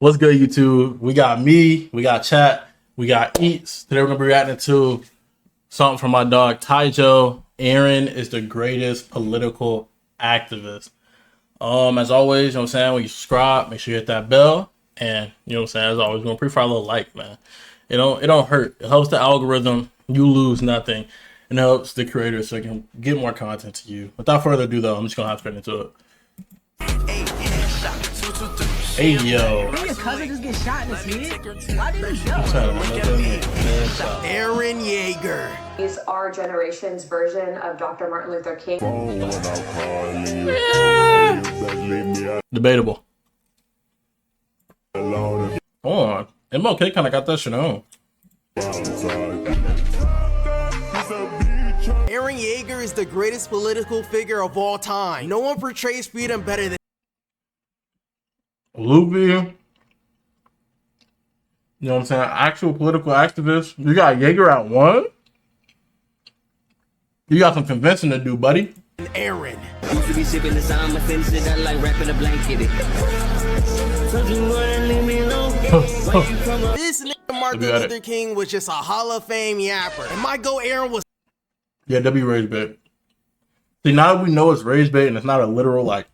What's good, YouTube? We got me, we got chat, we got eats. Today we're gonna be reacting to something from my dog Taijo. Eren is the greatest political activist. As always, you know what I'm saying, when you subscribe, make sure you hit that bell. And you know what I'm saying, as always, we're gonna prefer a little like, man. It don't hurt. It helps the algorithm, you lose nothing. And it helps the creators so they can get more content to you. Without further ado though, I'm just gonna hop straight into it. Hey yo. Did your cousin just get shot in his head? Why did he go? Eren Yeager. He's our generation's version of Dr. Martin Luther King. Debatable. Hold on. MLK kind of got that shit on. Eren Yeager is the greatest political figure of all time. No one portrays freedom better than Luby, you know what I'm saying? Actual political activists. You got Yeager at one? You got some convincing to do, buddy. Eren. Used to be sipping the summer, finish it out like wrapping a blanket. This nigga Martin Luther King was just a Hall of Fame yapper. And my go Eren was Yeah, W raised bait. See, now that we know it's raised bait and it's not a literal, like,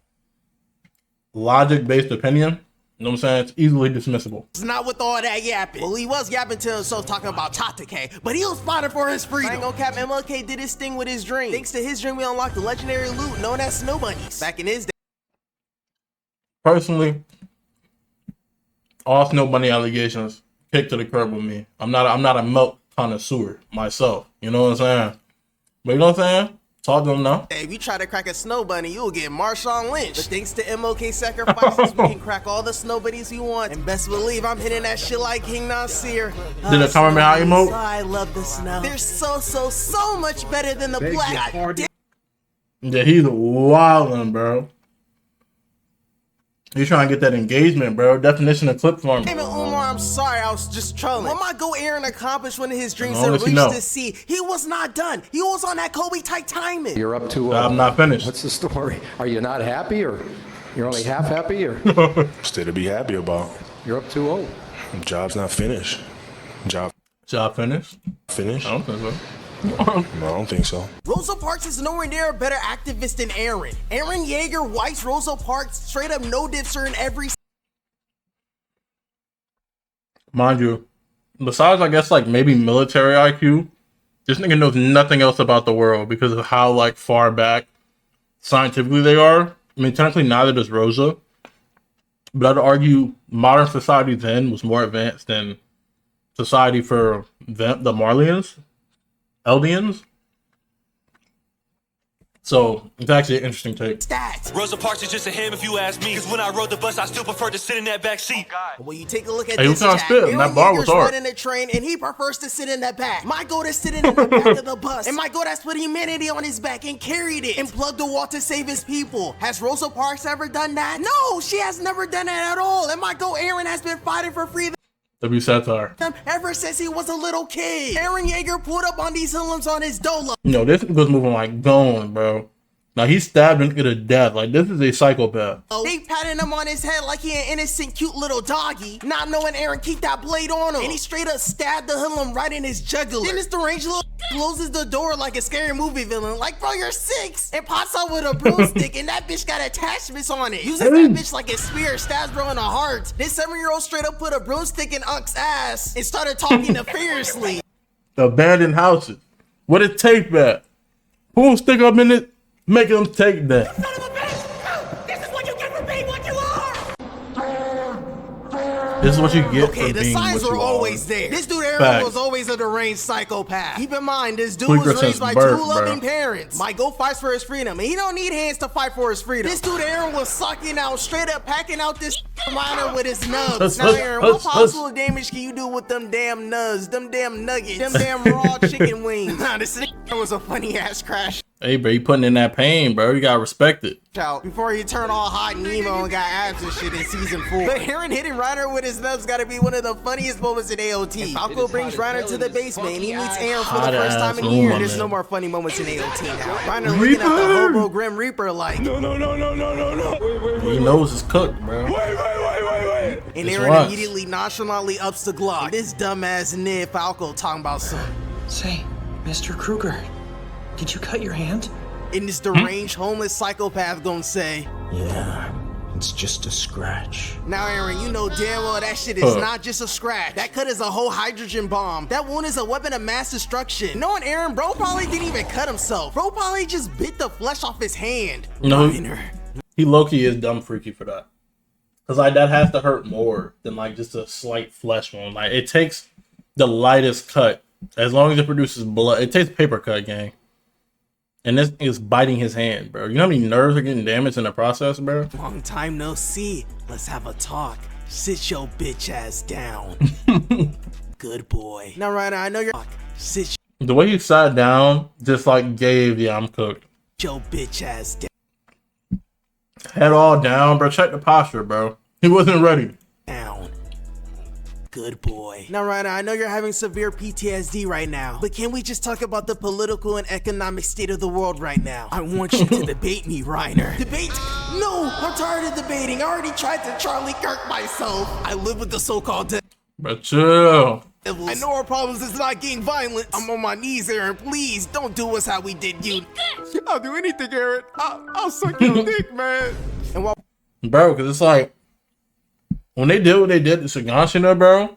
logic-based opinion, you know what I'm saying? It's easily dismissible. It's not with all that yapping. Well, he was yapping to himself talking about Tatake, but he was fighting for his freedom. I ain't gonna cap, MLK did his thing with his dream. Thanks to his dream, we unlocked the legendary loot known as snow bunnies. Back in his day. Personally, all snow bunny allegations kick to the curb with me. I'm not a milk connoisseur myself. You know what I'm saying? But you know what I'm saying? Talk to them now. Hey, if you try to crack a snow bunny, you'll get Marshawn Lynch. But thanks to MLK sacrifices, we can crack all the snow bunnies we want. And best believe I'm hitting that shit like King Nasir. Did the Kamehameha emote? I love the snow. They're so much better than the black. Yeah, he's wildin', bro. He's trying to get that engagement, bro. Definition of clip form. Hey, Umar, I'm sorry, I was just trolling. What my go Eren accomplished one of his dreams and reached the sea? He was not done. He was on that Kobe type timing. You're up to. I'm not finished. What's the story? Are you not happy, or you're only half happy, or Still to be happy about. you're up 2-0? Job's not finished. Job Finished? finished? I don't think so. No, I don't think so. Rosa Parks is nowhere near a better activist than Eren. Eren Yeager wipes Rosa Parks straight up no dips her in every. Mind you, besides, I guess, like, maybe military IQ, this nigga knows nothing else about the world because of how, like, far back scientifically they are. I mean, technically, neither does Rosa. But I'd argue modern society then was more advanced than society for them, the Marlians, Eldians. So, it's actually an interesting take. Stats. Rosa Parks is just a ham if you ask me. Cause when I rode the bus, I still prefer to sit in that back seat. When you take a look at Hey, this you can't chat, spit, and that bar was hard. Eren in the train and he prefers to sit in that back. My goal is sitting in the back of the bus. And my goal that's put humanity on his back and carried it and plugged the wall to save his people. Has Rosa Parks ever done that? No, she has never done that at all. And my goal Eren has been fighting for freedom W satire. ever since he was a little kid. Eren Yeager pulled up on these hoodlums on his dolo. You know, this nigga's moving like going, bro. Now, he stabbed a nigga to death. Like, this is a psychopath. They patting him on his head like he an innocent, cute little doggy, not knowing Eren keep that blade on him. And he straight up stabbed the hoodlum right in his jugular. Then this deranged little closes the door like a scary movie villain. Like, bro, you're 6. And pops out with a broomstick, and that bitch got attachments on it. Uses that bitch like a spear, stabs bro in the heart. This 7-year-old straight up put a broomstick in Unk's ass and started talking nefariously. Abandoned houses. What a tape at? Who'll stick up in it? Make them take that. Son of a bitch! This is what you get for being what you are! This is what you get Okay, for the being signs what were you always are. there. This dude Eren Facts. was always a deranged psychopath. Keep in mind, this dude Tweaker was raised since by birth, two loving bro. parents. Mike go fights for his freedom, and he don't need hands to fight for his freedom. This dude Eren was sucking out, straight up packing out this minor with his nubs. Now Eren, what possible damage can you do with them damn nubs, them damn nuggets, them damn raw chicken wings? Nah, this was a funny ass crash. Hey, bro, you putting in that pain, bro. You gotta respect it. Out before he turned all hot and emo and got abs and shit in season 4. But Eren hitting Reiner with his nubs gotta be one of the funniest moments in AOT. And Falco brings Reiner to the basement and he meets Eren for the first time in years. There's no more funny moments in AOT now. Reiner looking at the hobo Grim Reaper like, No. He knows it's cooked, bro. Wait. And Just Eren once. immediately nonchalantly ups the Glock. This dumbass Ned Falco talking about something. Say, Mr. Kruger, did you cut your hand? And this deranged homeless psychopath gonna say, Yeah, it's just a scratch. now Eren, you know damn well that shit is not just a scratch. That cut is a whole hydrogen bomb. That wound is a weapon of mass destruction. Knowing Eren, bro probably didn't even cut himself. Bro probably just bit the flesh off his hand. No, Reiner. he low-key is dumb freaky for that. Cause like that has to hurt more than like just a slight flesh wound. Like it takes the lightest cut, as long as it produces blood. It takes paper cut, gang. And this is biting his hand, bro. You know how many nerves are getting damaged in the process, bro? Long time no see. Let's have a talk. Sit your bitch ass down. Good boy. Now, Reiner, I know you're. Sit The way he sat down just like gave, yeah, I'm cooked. your bitch ass Head all down, bro. Check the posture, bro. He wasn't ready. down. Good boy. Now, Reiner, I know you're having severe PTSD right now, but can we just talk about the political and economic state of the world right now? I want you to debate me, Reiner. Debate? No, I'm tired of debating. I already tried to Charlie Kirk myself. I live with the so-called But chill. devils. I know our problems is not getting violent. I'm on my knees, Eren. Please, don't do us how we did you. I'll do anything, Eren. I'll suck your dick, man. And while Bro, because it's like, when they did what they did to Sagashina, bro,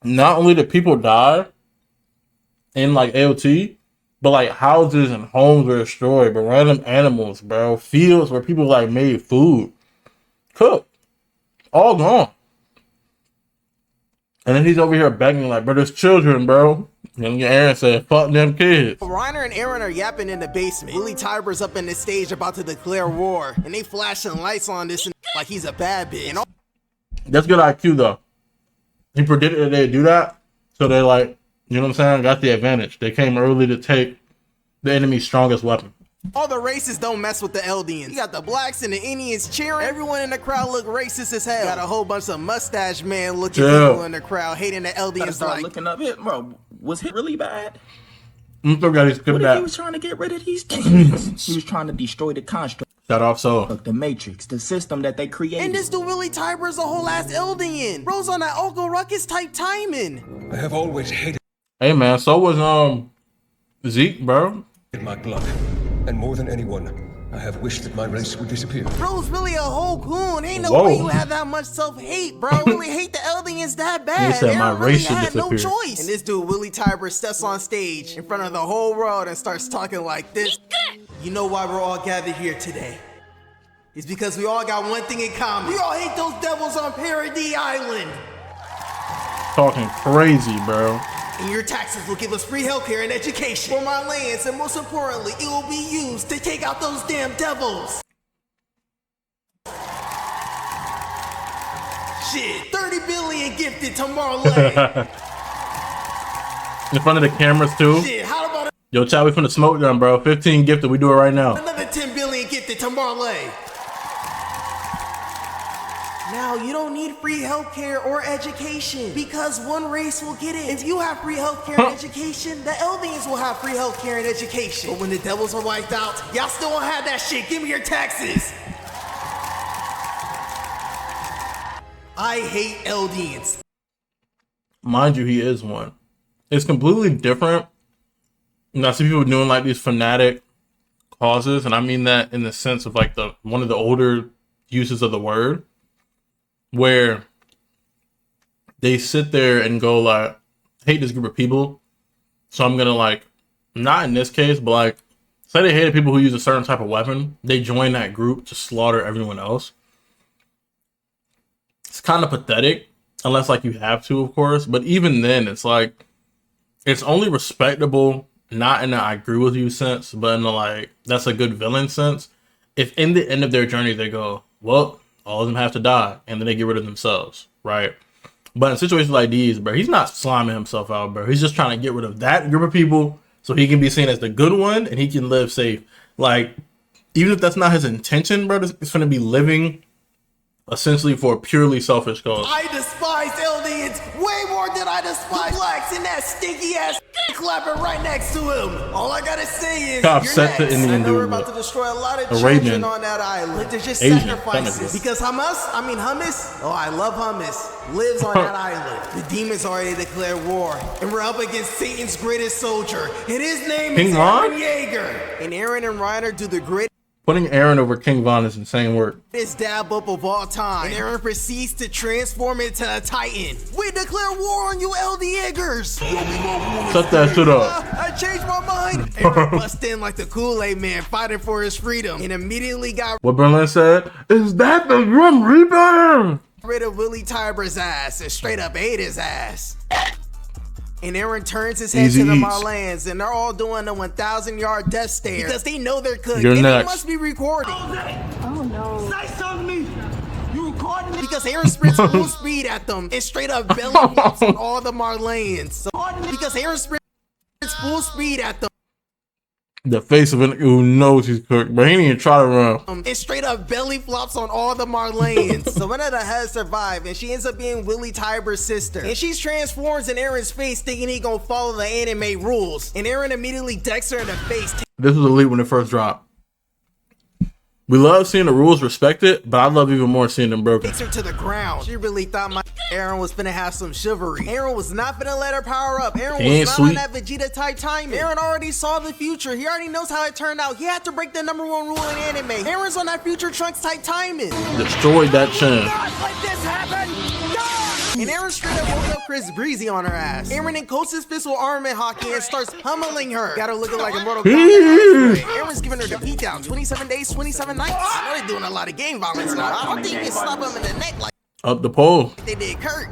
not only did people die in like AOT, but like houses and homes were destroyed, but random animals, bro, fields where people like made food, cooked, all gone. And then he's over here begging like, bro, there's children, bro. And Eren said, fuck them kids. Reiner and Eren are yapping in the basement. Willie Tiber's up in the stage about to declare war, and they flashing lights on this and like he's a bad bitch. And all That's good IQ though. He predicted that they'd do that, so they like, you know what I'm saying, got the advantage. They came early to take the enemy's strongest weapon. all the races don't mess with the Eldians. You got the blacks and the Indians cheering. Everyone in the crowd look racist as hell. Got a whole bunch of mustache man looking people in the crowd hating the Eldians like. Looking up it, bro. Was it really bad? I'm still got his good What if back. he was trying to get rid of these things? He was trying to destroy the construct, Shut off so. the matrix, the system that they created. And this dude Willie Tiber's a whole ass Eldian. Bro's on that Uncle Ruckus type timing. I have always hated Hey man, so was Zeke, bro. my blood, and more than anyone, I have wished that my race would disappear. Bro's really a whole goon. Ain't no Whoa. way you have that much self-hate, bro. Really hate the Eldians that bad. He said my Eren race really should had no disappear. choice. And this dude Willie Tiber steps on stage in front of the whole world and starts talking like this. You know why we're all gathered here today? It's because we all got one thing in common. We all hate those devils on Paradis Island. Talking crazy, bro. And your taxes will give us free healthcare and education for my lands, and most importantly, it will be used to take out those damn devils. Shit, 30 billion gifted to Marley. In front of the cameras too. Shit, how about Yo, chat, we finna smoke them, bro. 15 gifted, we do it right now. another 10 billion gifted to Marley? Now, you don't need free healthcare or education because one race will get it. If you have free healthcare and education, the Eldians will have free healthcare and education. But when the devils are wiped out, y'all still won't have that shit. Give me your taxes. I hate Eldians. Mind you, he is one. It's completely different. You know, I see people doing like these fanatic causes, and I mean that in the sense of like one of the older uses of the word, where they sit there and go like, hate this group of people, so I'm gonna like, not in this case, but like, say they hated people who use a certain type of weapon, they join that group to slaughter everyone else. It's kind of pathetic, unless like you have to, of course, but even then, it's like, it's only respectable, not in the I agree with you sense, but in the like, that's a good villain sense, if in the end of their journey they go, well, all of them have to die, and then they get rid of themselves, right? But in situations like these, bro, he's not sliming himself out, bro. He's just trying to get rid of that group of people so he can be seen as the good one and he can live safe. Like, even if that's not his intention, bro, it's going to be living essentially for a purely selfish cause. I despise Eldians way more than I spider suplex and that stinky ass clapping right next to him. All I gotta say is, Cop you're set the next. Indian I know we're dude about to destroy a lot of children Arabian. on that island. But they're just Asian, sacrifices. technically. Because hummus, oh, I love hummus, lives on that island. The demons already declared war, and we're up against Satan's greatest soldier, and his name King is Von? Eren Yeager. And Eren and Reiner do the greatest Putting Eren over King Von is insane work. dab up of all time. And Eren proceeds to transform into a Titan. We declare war on you, LD Eggers. Shut that shit up. I changed my mind. Eren bust in like the Kool-Aid man fighting for his freedom and immediately got What Berlin said, is that the Grim Reaper? rid of Willie Tiber's ass and straight up ate his ass. And Eren turns his head Easy to the eats. Marlans, and they're all doing a 1,000-yard death stare because they know they're cooked. You're and next. they must be recording. Oh no. Say something to me. You recording me? Because Eren sprints full speed at them and straight up belly flops on all the Marlans. So, because Eren sprints full speed at them The face of an who knows he's cooked, but he didn't even try to run. and straight up belly flops on all the Marlans. So one of the heads survive, and she ends up being Willie Tiber's sister. And she's transforms in Eren's face thinking he gonna follow the anime rules. And Eren immediately decks her in the face, This was elite when it first dropped. We love seeing the rules respected, but I love even more seeing them broken. takes her to the ground. She really thought my Eren was finna have some chivalry. Eren was not finna let her power up. Eren He was ain't not sweet. on that Vegeta type timing. Eren already saw the future. He already knows how it turned out. He had to break the #1 rule in anime. Eren's on that future Trunks type timing. Destroyed that chin. Not let this happen. And Eren straight up woke up Chris Breezy on her ass. Eren encoats his fist with armament hockey and starts pummeling her. Got her looking like a Mortal Kombat. Eren's giving her the beat down. 27 days, 27 nights. I know they're doing a lot of game violence now. I don't think you can slap him in the neck like Up the pole. they did Kirk.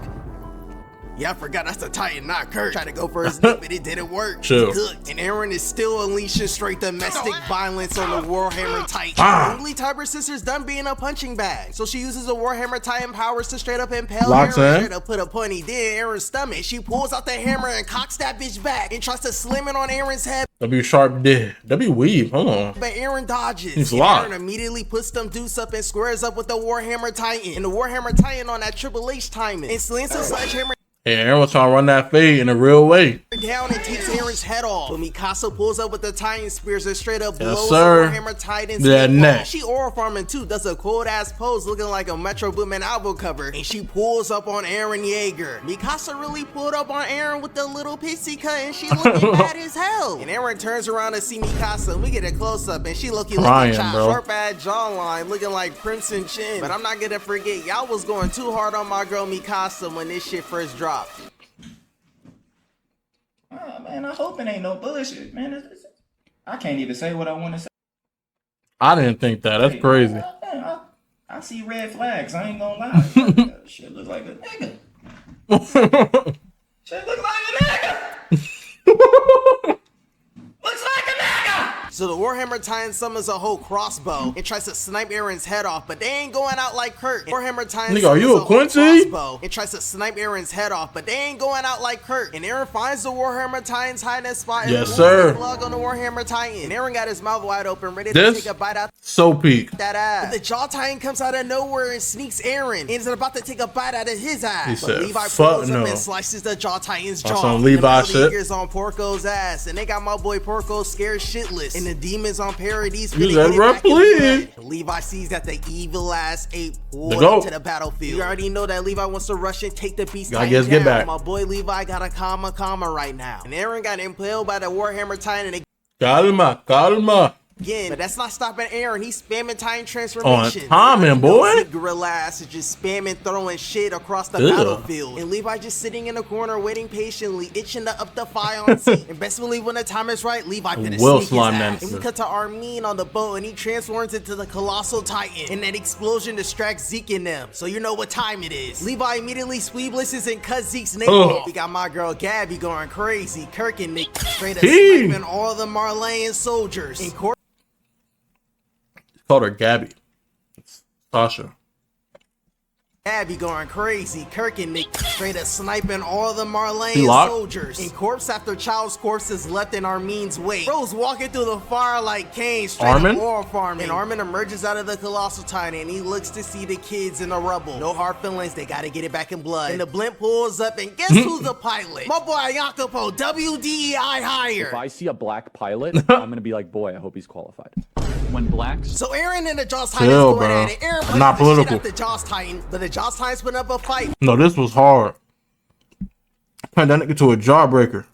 Yeah, I forgot that's the Titan, not Kirk. Tried to go for his neck, but it didn't work. Chill. Good. And Eren is still unleashing straight domestic violence on the Warhammer Titan. Ah. Willie Tiber's sister's done being a punching bag, so she uses the Warhammer Titan powers to straight up impale Locks Eren, in. straight up put a pointy dent in Eren's stomach. She pulls out the hammer and cocks that bitch back and tries to slam it on Eren's head, W sharp did. W weave. Hold on. but Eren dodges. He's And locked. Eren immediately puts them deuce up and squares up with the Warhammer Titan. And the Warhammer Titan on that Triple H timing. And slings a sledgehammer Hey, Eren was trying to run that fade in a real way. down and takes Eren's head off. But Mikasa pulls up with the Titan spears and straight up blows sir. the Warhammer Titan's That head neck. off. She oral farming too, does a cold ass pose looking like a Metro Boomin album cover. And she pulls up on Eren Yeager. Mikasa really pulled up on Eren with the little pixie cut and she looking bad as hell. And Eren turns around to see Mikasa and we get a close up and she looking Crying, like a bro. sharp ass jawline looking like Crimson Chin. But I'm not gonna forget, y'all was going too hard on my girl Mikasa when this shit first dropped. Man, I hope it ain't no bullshit, man. I can't even say what I want to say. I didn't think that. That's crazy. Man, I see red flags. I ain't gonna lie. Shit look like a nigga. Shit look like a nigga. Looks like a nigga. So the Warhammer Titan summons a whole crossbow and tries to snipe Eren's head off, but they ain't going out like Kurt. Warhammer Titan Nigga, are you summons a whole Quincy? crossbow and tries to snipe Eren's head off, but they ain't going out like Kurt. And Eren finds the Warhammer Titan's hiding spot and Yes, pulls sir. the plug on the Warhammer Titan. And Eren got his mouth wide open, ready to This take a bite out so peak. that ass. But the Jaw Titan comes out of nowhere and sneaks Eren and is about to take a bite out of his ass. He But said, Levi "Fuck pulls no." up and slices the Jaw Titan's On jaw. some And Levi the shit. Leaguers on Porco's ass, and they got my boy Porco scared shitless. And the demons on Paradise You finna said get it back in roughly. blood. Levi sees that the evil ass ape pulled The goat. into the battlefield. You already know that Levi wants to rush and take the beast Gotta Titan get down. back. My boy Levi got a comma right now. And Eren got impaled by the Warhammer Titan Calma, calma. again, but that's not stopping Eren. He's spamming Titan transformation. timing, boy. Gorilla ass is just spamming, throwing shit across the Ew. battlefield. And Levi just sitting in the corner, waiting patiently, itching to up the fire on scene. And best believe when the time is right, Levi finna Will sneak his slime ass. that. And we cut to Armin on the boat, and he transforms into the Colossal Titan. And that explosion distracts Zeke and them, so you know what time it is. Levi immediately sweeblesses and cuts Zeke's neck Oh. off. We got my girl Gabby going crazy. Kirk and Nick straight up Hey. sniping all the Marleyan soldiers. And Called her Gabby. It's Sasha. Abby going crazy. Kirk and Nick straight up sniping all the He Marleyan locked? soldiers. And corpse after child's corpse is left in Armin's wake. Bro's walking through the fire like Kane, straight Armin? up oil farming. And Armin emerges out of the colossal titan and he looks to see the kids in the rubble. No hard feelings, they gotta get it back in blood. And the blimp pulls up and guess who's the pilot? My boy Jacopo, WDEI hire. If I see a black pilot, I'm gonna be like, boy, I hope he's qualified. When blacks. So Eren and the Jaws Titans Chill, going bro. at it. Eren I'm not punches the shit political. out the Jaws Titan, but the Jaws Titans put up a fight. No, this was hard. Turned that nigga to a jawbreaker.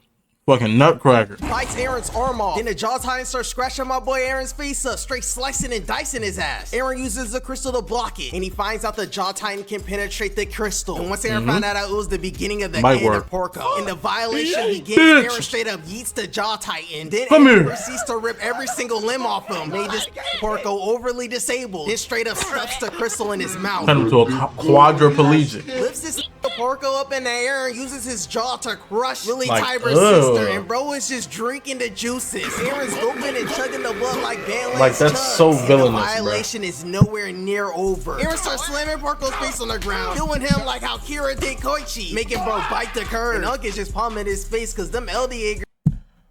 Fucking nutcracker. Bites Eren's arm off. Then the Jaws Titan starts scratching my boy Eren's face up, straight slicing and dicing his ass. Eren uses the crystal to block it, and he finds out the Jaw Titan can penetrate the crystal. And once Eren found out it was the beginning of the Might end work. of Porco. And the violation begins, Bitch. Eren straight up yeets the Jaw Titan. Then Come Eren here. proceeds to rip every single limb off him. Made this Porco overly disabled. Then straight up stuffs the crystal in his mouth. Turned him to a quadriplegic. Lifts this Porco up in the air and uses his jaw to crush Lily Like, Tiber's ugh. sister. And bro is just drinking the juices. Eren's open and chugging the blood like Van Like, that's so And the villainous, violation is nowhere near over. Eren starts slamming Porco's face on the ground, doing him like how Kira did Koichi, making bro bite the curb. And Unk is just palming his face because them LDA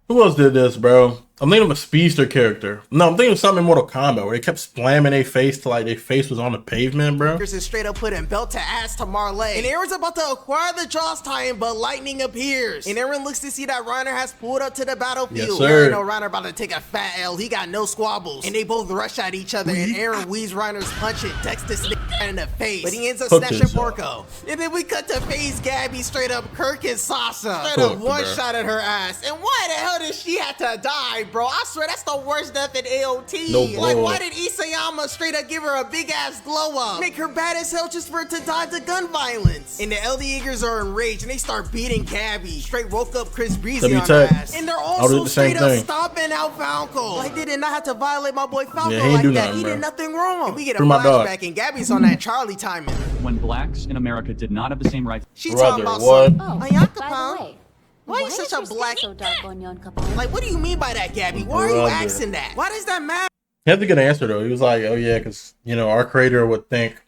Who else did this, bro? I'm thinking of a speedster character. No, I'm thinking of something in Mortal Kombat where they kept slamming their face to like their face was on the pavement, bro. is straight up putting belt to ass to Marley. And Eren's about to acquire the Jaws Titan, but lightning appears. And Eren looks to see that Reiner has pulled up to the battlefield. Yes, sir. Eren know Reiner about to take a fat L. He got no squabbles. And they both rush at each other. And Eren weaves Reiner's punch and decks this nigga in the face. But he ends up Hook snatching his Porco. And then we cut to FaZe Gabby straight up Kirk and Sasha. Straight up Hooked, one bro. shot at her ass. And why the hell did she have to die, bro? I swear that's the worst death in AOT. No Like, blow. why did Isayama straight up give her a big ass glow up? Make her bad as hell just for it to die to gun violence. And the LD Eagers are enraged and they start beating Gabby. Straight woke up Chris Breezy on her W-Tech. ass. And they're I'll do also the same straight up thing. stomping out Falco. Like they did not have to violate my boy Falco Yeah, he ain't like do that. nothing, He bro. did nothing wrong. And we get a Free my dog. flashback and Gabby's on that Charlie timing. When blacks in America did not have the same rights. She's Brother, talking about what? some Oh, Ayaka by the Pound. way, Why you such a black? so dark on yon Capone? Like, what do you mean by that, Gabby? Why are you Brother. asking that? Why does that matter? He had a good answer though. He was like, "Oh yeah, because you know our creator would think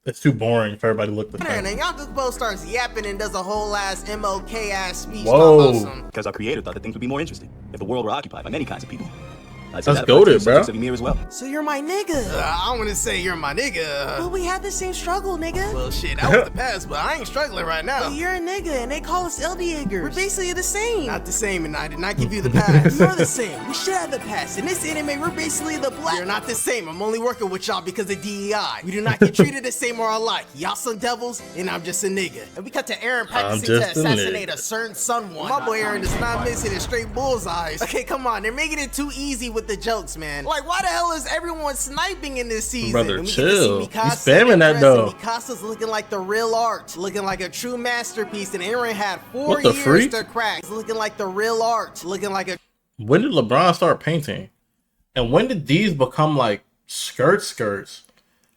it's too boring for everybody to look the And same." then Yakubo starts yapping and does a whole ass MLK ass speech. Whoa. About some. Because our creator thought that things would be more interesting if the world were occupied by many kinds of people. That's goated, bro. As well. So you're my nigga. I want to say you're my nigga. But we had the same struggle, nigga. Well, shit, that was the past, but I ain't struggling right now. But you're a nigga, and they call us LDAgers. We're basically the same. Not the same, and I did not give you the past. You're the same. We should have the past. In this anime, we're basically the black. You're not the same. I'm only working with y'all because of DEI. We do not get treated the same or alike. Y'all some devils, and I'm just a nigga. And we cut to Eren practicing to just a assassinate nigga. a certain someone. My boy Eren does not miss it in straight bullseyes. Okay, come on. They're making it too easy with the jokes, man. Like, why the hell is everyone sniping in this season? Brother, And we chill. get to see He's Mikasa spamming in that, dress, though. and Mikasa's looking like the real art, looking like a true masterpiece. And Eren had 4 What the years freak? to crack. It's looking like the real art, looking like a When did LeBron start painting? And when did these become like skirts?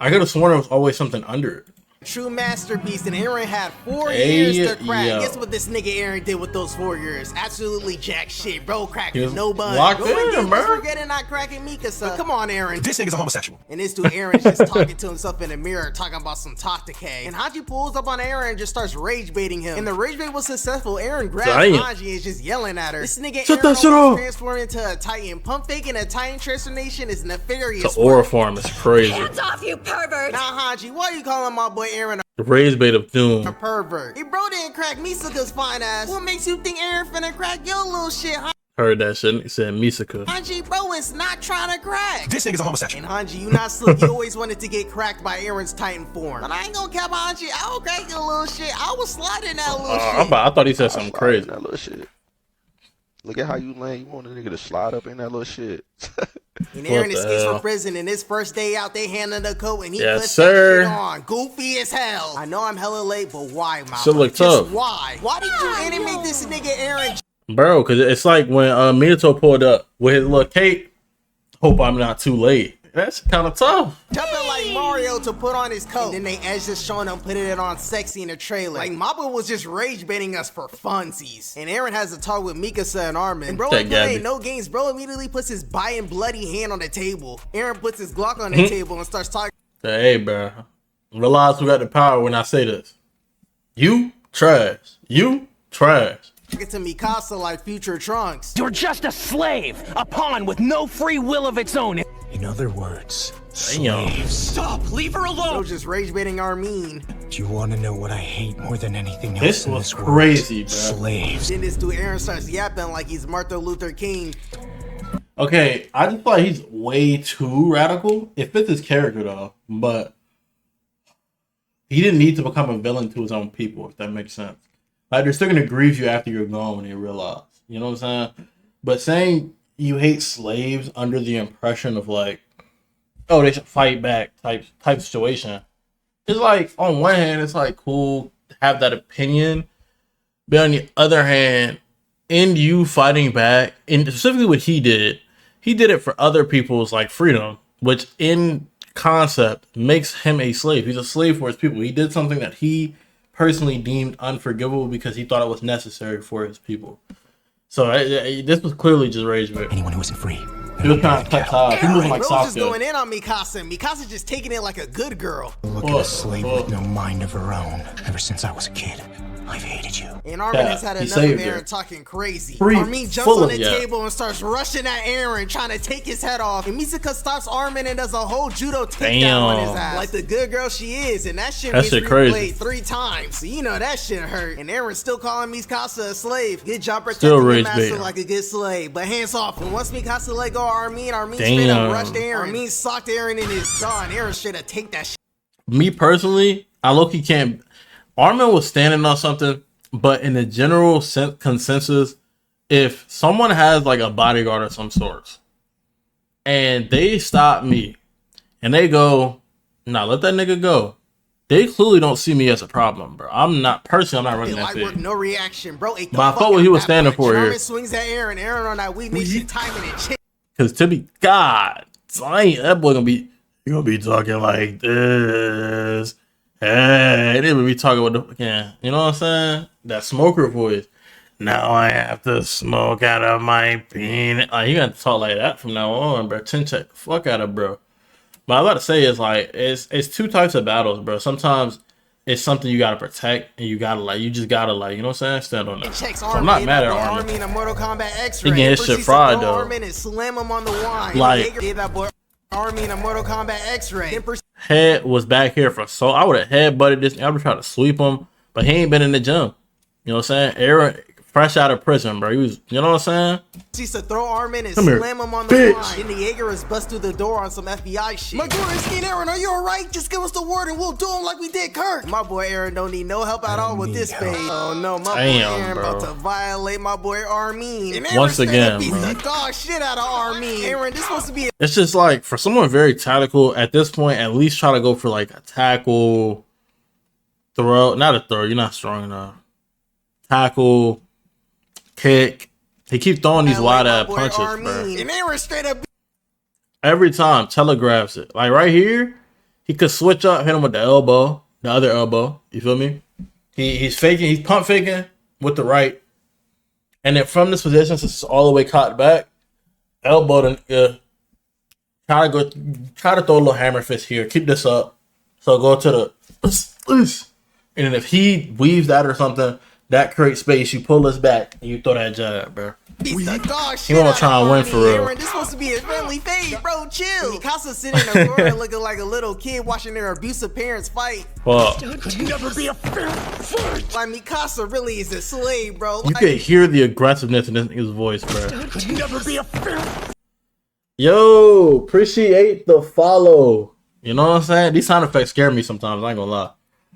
I could have sworn there was always something under it. true masterpiece. And Eren had 4 Hey, years to crack. yo. Guess what this nigga Eren did with those 4 years? Absolutely jack shit. Bro cracked He with was no bun. locked Bro, in, again, bro. just forgetting not cracking Mikasa. But come on, Eren. This nigga's a homosexual. And this dude Aaron's just talking to himself in the mirror, talking about some talk decay. And Hanji pulls up on Eren and just starts rage baiting him. And the rage bait was successful. Eren grabs Damn. Hanji and is just yelling at her. This nigga Shut Eren that shit almost off. transformed into a Titan. Pump faking a Titan transformation is nefarious. The aura farm is crazy. Hands off, you pervert! Now Hanji, why you calling my boy Eren The raised bait of a doom. pervert? Hey, bro didn't crack Misaka's fine ass. What makes you think Eren finna crack your little shit, Heard that shit. He said Misaka. Hanji? Bro is not trying to crack. This nigga's a homosexual. And Hanji, you not slick. You always wanted to get cracked by Eren's Titan form. But I ain't gonna cap Hanji. I will crack your little shit. I was sliding that little shit. I thought he said something crazy. That little shit. Look at how you lame. You want a nigga to slide up in that little shit. And Eren the escapes hell? from prison, and his first day out, they hand him the coat, and he Yes, puts sir. that shit on. Goofy as hell. I know I'm hella late, but why, Mama? Shit look Just tough. why? Why did you animate this nigga Eren? Bro, because it's like when Minato pulled up with his little cape. Hope I'm not too late. That's kind of tough. Jumping like Mario to put on his coat. And then they edged just showing him putting it on sexy in the trailer. Like Mappa was just rage baiting us for funsies. And Eren has a talk with Mikasa and Armin. And bro That ain't Gabby. playing no games. Bro immediately puts his biting bloody hand on the table. Eren puts his Glock on the table and starts talking. Hey, bro. realize who got the power when I say this. You trash. You trash. Get to Mikasa like future Trunks. You're just a slave, a pawn with no free will of its own. In other words, Damn. slaves. Stop, leave her alone. So just rage baiting Armin. Do you want to know what I hate more than anything else This in was this world? crazy, bro. Slaves. Then this dude Eren starts yapping like he's Martin Luther King. Okay, I just feel like he's way too radical. It fits his character though, but he didn't need to become a villain to his own people, if that makes sense. Like, they're still gonna grieve you after you're gone when they realize. You know what I'm saying? But saying you hate slaves under the impression of like, oh, they should fight back type situation. It's like, on one hand, it's like cool to have that opinion. But on the other hand, in you fighting back, and specifically what he did it for other people's like freedom, which in concept makes him a slave. He's a slave for his people. He did something that he personally deemed unforgivable because he thought it was necessary for his people. So this was clearly just rage bait. Anyone who isn't free. He was trying to cut ties. He moving like Rose Sasuke. is going in on Mikasa, and Mikasa just taking it like a good girl. Look at a slave with no mind of her own. Ever since I was a kid, I've hated you. And Armin has had he enough of saved Eren her. talking crazy. Free, Armin jumps full on of the yeah. table and starts rushing at Eren, trying to take his head off. And Mitsuka stops Armin and does a whole judo takedown on his ass. Like the good girl she is. And that shit gets replayed crazy. 3 times. So you know that shit hurt. And Eren's still calling Mikasa a slave. Good job Still protecting your rage master baiting. like a good slave. But hands off. And once Mikasa let go of Armin straight up rushed Eren. Armin socked Eren in his jaw, and Eren straight up take that shit. Me personally, I low-key can't. Armin was standing on something, but in the general consensus, if someone has like a bodyguard of some sorts, and they stop me, and they go, "Nah, let that nigga go," they clearly don't see me as a problem, bro. I'm not running that Light work, thing. no reaction, bro. But I thought what he was standing for here. Armin swings at Eren. Eren on that weak nation timing and shit. Because to be God, dang, that boy gonna be talking like this. Hey, they would be talking with the you know what I'm saying? That smoker voice. Now I have to smoke out of my penis. Like, you got to talk like that from now on, bro. Chin check the fuck out of bro. But I was about to say is like it's 2 types of battles, bro. Sometimes it's something you gotta protect, and you just gotta you know what I'm saying? Stand on that. So I'm not mad at Armin. Armin a Mortal Kombat X-ray. He getting his shit fried though. Armin and slam him on the wine. Like, gave that boy Armin a Mortal Kombat X-ray. Head was back here for so I would have headbutted this. I would try to sweep him, but he ain't been in the gym. You know what I'm saying? Eren, fresh out of prison, bro. He was, you know what I'm saying? He used to throw Armin and Come here, slam him on the bitch. line. Then the Jaeger bust through the door on some FBI shit. My boy and Eren, are you alright? Just give us the word and we'll do him like we did Kirk. My boy Eren don't need no help at all with this page. Oh no, my boy Eren about to violate my boy Armin. And Eren Once again, beats bro. the dog shit out of Armin. Eren, this supposed to be It's just like for someone very tactical at this point, at least try to go for like a tackle, throw, not a throw. You're not strong enough. Tackle, kick. He keep throwing these wide ass punches, bro. And Eren straight up Every time telegraphs it. Like right here, he could switch up, hit him with the elbow, the other elbow. You feel me? He's faking, he's pump faking with the right. And then from this position, since it's all the way cocked back, elbow to try to throw a little hammer fist here. Keep this up. So go to the and then if he weaves that or something, that creates space. You pull this back and you throw that jab, bro. He wanna try and win for real. Eren, this supposed to be a friendly fade, bro. Chill. Mikasa sitting in the corner looking like a little kid watching their abusive parents fight. Fuck. Could never be a fair fight. Like Mikasa really is a slave, bro. You can hear the aggressiveness in his voice, bro. Could never be a fair. Yo, appreciate the follow. You know what I'm saying? These sound effects scare me sometimes, I ain't gonna lie.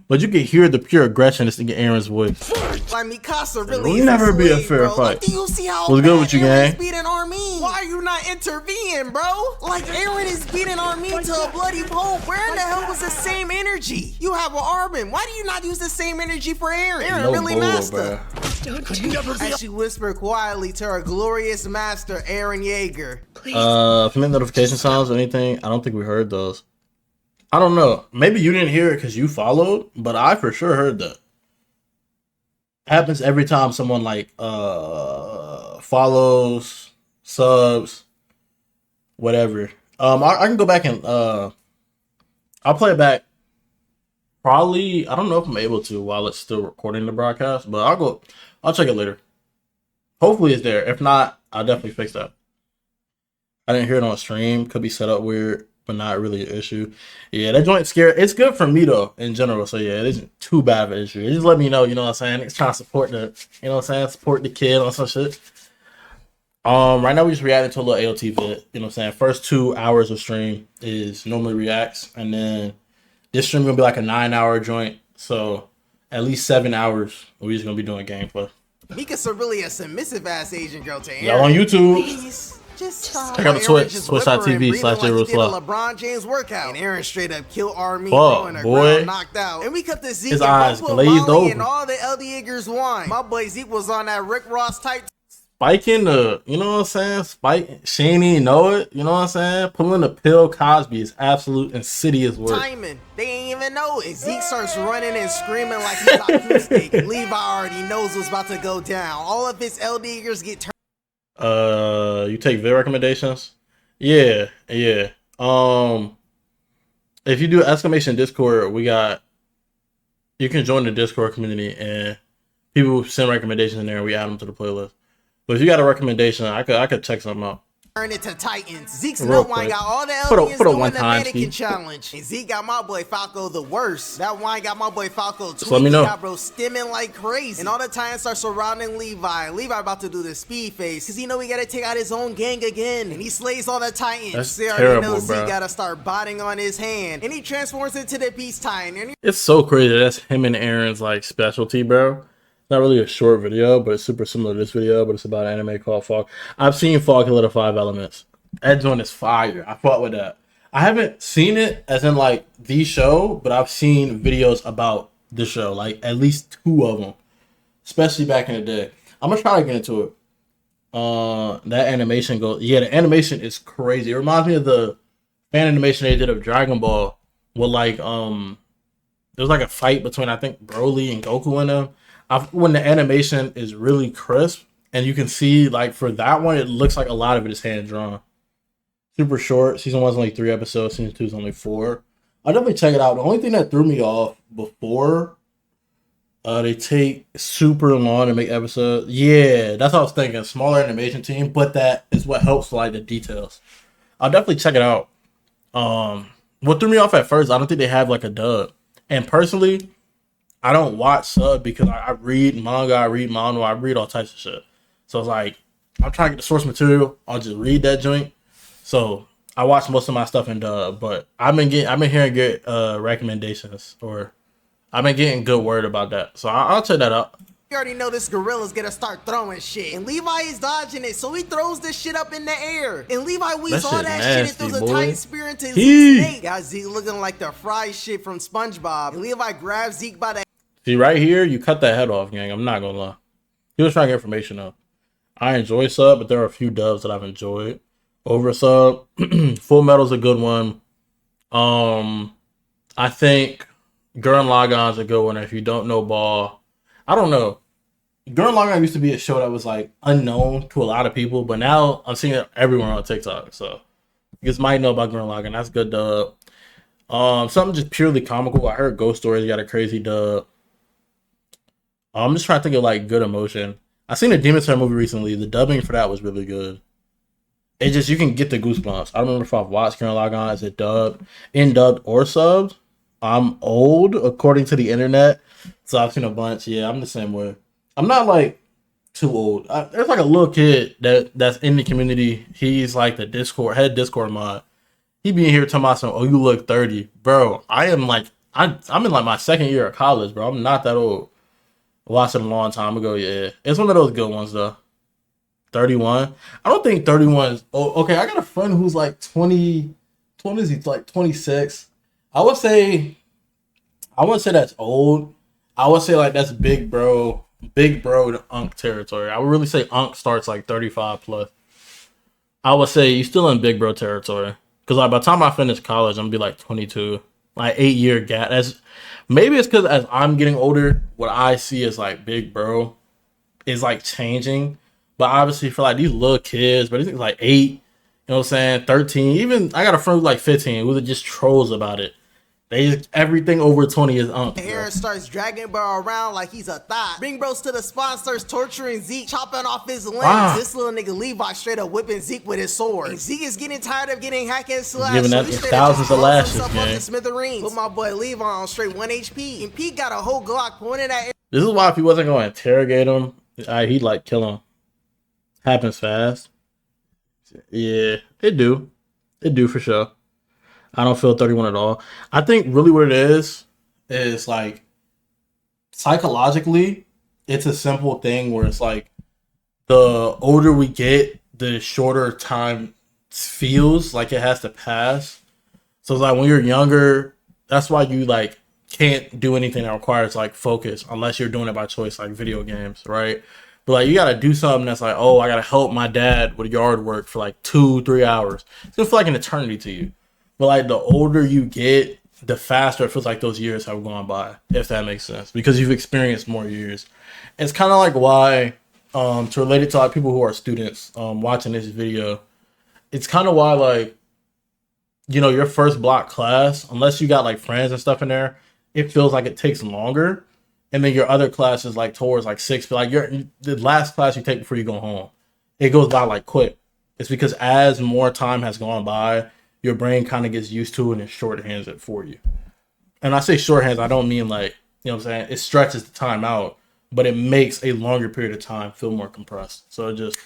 But you can hear the pure aggression that's in Eren's voice. Like Mikasa really It'll is never a be a slave, fair bro. fight. Like, do you see how What's good with you, Eren is gang? beating Armin? Why are you not intervening, bro? Like Eren is beating Armin to a bloody pulp. Where in the hell was the same energy you have with Armin? Why do you not use the same energy for Eren? Eren No really bull, master. bro. As she whispered quietly to her glorious master, Eren Jaeger. Commit notification sounds or anything? I don't think we heard those. I don't know. Maybe you didn't hear it because you followed, but I for sure heard that. Happens every time someone like follows, subs, whatever. I can go back and I'll play it back Probably, I don't know if I'm able to while it's still recording the broadcast, but I'll check it later. Hopefully it's there. If not, I'll definitely fix that. I didn't hear it on stream. Could be set up weird, but not really an issue. Yeah, that joint scare. It's good for me though, in general. So yeah, it isn't too bad of an issue. It just let me know, you know what I'm saying? It's trying to support the, you know what I'm saying? Support the kid on some shit. Right now we just reacting to a little AOT vid. You know what I'm saying? First 2 hours of stream is normally reacts, and then this stream gonna be like a 9-hour joint. So at least 7 hours we're just gonna be doing gameplay. Mika's really a submissive ass Asian girl to Eren. Y'all on YouTube. Please. Just stop. Check out the Twitch, twitch.tv/JRuleSlot. LeBron James workout. And Eren straight up killed Army, Fuck, and her boy. girl knocked out. And we cut to Zeke His and eyes put glazed Molly over. and all the LD Eggers wine. My boy Zeke was on that Rick Ross type. Spiking the, you know what I'm saying? Spike, Shaney know it, you know what I'm saying? Pulling the pill Cosby is absolute insidious work. Timing. They ain't even know it. Zeke starts running and screaming like he's acoustic. Levi already knows what's about to go down. All of his LD Eggers get turned. You take vid recommendations? Yeah. If you do exclamation Discord, you can join the Discord community and people send recommendations in there and we add them to the playlist. But if you got a recommendation, I could check something out. Turn it to Titans. Zeke's Real nut wine quick. got all the Put a aliens doing the one-time mannequin ski. challenge. And Zeke got my boy Falco the worst. That wine got my boy Falco Just let me know. got bro stimming like crazy. And all the Titans start surrounding Levi. Levi about to do the speed face because he know he got to take out his own gang again. And he slays all the Titans. That's They already terrible, know Zeke bro. got to start botting on his hand. And he transforms into the Beast Titan. And It's so crazy. That's him and Aaron's like specialty, bro. Not really a short video, but it's super similar to this video, but it's about an anime called Fog. I've seen Fog Killer the 5 Elements. That joint is fire. I fought with that. I haven't seen it as in like the show, but I've seen videos about the show, like at least 2 of them, especially back in the day. I'm gonna try to get into it. That animation goes, yeah, the animation is crazy. It reminds me of the fan animation they did of Dragon Ball, with like there was like a fight between I think Broly and Goku in them. When the animation is really crisp and you can see like for that one, it looks like a lot of it is hand drawn. Super short. Season 1's only 3 episodes. Season 2 is only 4. I'll definitely check it out. The only thing that threw me off before they take super long to make episodes. Yeah, that's what I was thinking. Smaller animation team, but that is what helps like the details. I'll definitely check it out. What threw me off at first, I don't think they have like a dub. And personally, I don't watch sub because I read manga, I read manga, I read all types of shit. So it's like, I'm trying to get the source material. I'll just read that joint. So I watch most of my stuff in dub, but I've been hearing good recommendations, or I've been getting good word about that. So I'll check that out. you already know this gorilla's gonna start throwing shit. And Levi is dodging it, so he throws this shit up in the air. And Levi weaves all that shit and throws a Titan spear into Zeke's snake. Got Zeke looking like the fry shit from SpongeBob. And Levi grabs Zeke by the See, right here, you cut that head off, gang. I'm not gonna lie. He was trying to get information up. I enjoy sub, but there are a few dubs that I've enjoyed over sub. Full Metal's a good one. I think Gurren Lagann's a good one. If you don't know Ball, I don't know. Gurren Lagann used to be a show that was like unknown to a lot of people, but now I'm seeing it everywhere on TikTok. So you guys might know about Gurren Lagann. That's a good dub. Something just purely comical. I heard Ghost Stories got a crazy dub. I'm just trying to think of like good emotion. I seen a Demon Slayer movie recently. The dubbing for that was really good. It just, you can get the goosebumps. I don't remember if I've watched Gurren Lagann as it dubbed, in dubbed or subbed. I'm old according to the internet, so I've seen a bunch. Yeah, I'm the same way. I'm not like too old. There's like a little kid that's in the community. He's like the head Discord mod. He be in here talking about some, oh, you look 30, bro. I'm in like my second year of college, bro. I'm not that old. Watched it a long time ago. Yeah, it's one of those good ones though. 31. I don't think 31 is. Oh, okay. I got a friend who's like 20. 20 is like 26. I wouldn't say that's old. I would say like that's big bro to Unk territory. I would really say Unk starts like 35 plus. I would say you're still in big bro territory. Because like by the time I finish college, I'm gonna be like 22. Like 8-year gap. Maybe it's because as I'm getting older, what I see as like big bro is like changing. But obviously for like these little kids, but it's like 8, you know what I'm saying, 13. Even I got a friend who's like 15 who just trolls about it. Everything over 20 is Eren starts dragging bro around like he's a thot. Bring bros to the spot, starts torturing Zeke, chopping off his limbs. This little nigga Levi straight up whipping Zeke with his sword. And Zeke is getting tired of getting hacked and slashed. Giving that thousands of lashes, man. Smithereens. Put my boy Levi on straight 1 HP. And Pete got a whole Glock pointed at Eren. This is why if he wasn't going to interrogate him, he'd like kill him. Happens fast. Yeah, it do for sure. I don't feel 31 at all. I think really what it is like psychologically, it's a simple thing where it's like the older we get, the shorter time feels like it has to pass. So it's like when you're younger, that's why you like can't do anything that requires like focus unless you're doing it by choice, like video games, right? But like you gotta do something that's like, oh, I gotta help my dad with yard work for like 2-3 hours. It's gonna feel like an eternity to you. But like the older you get, the faster it feels like those years have gone by, if that makes sense, because you've experienced more years. It's kind of like why, to relate it to like people who are students watching this video, it's kind of why like, you know, your first block class, unless you got like friends and stuff in there, it feels like it takes longer. And then your other classes like towards like 6, but like the last class you take before you go home, it goes by like quick. It's because as more time has gone by, your brain kind of gets used to it and shorthands it for you. And I say shorthands, I don't mean like, you know what I'm saying? It stretches the time out, but it makes a longer period of time feel more compressed. So it just,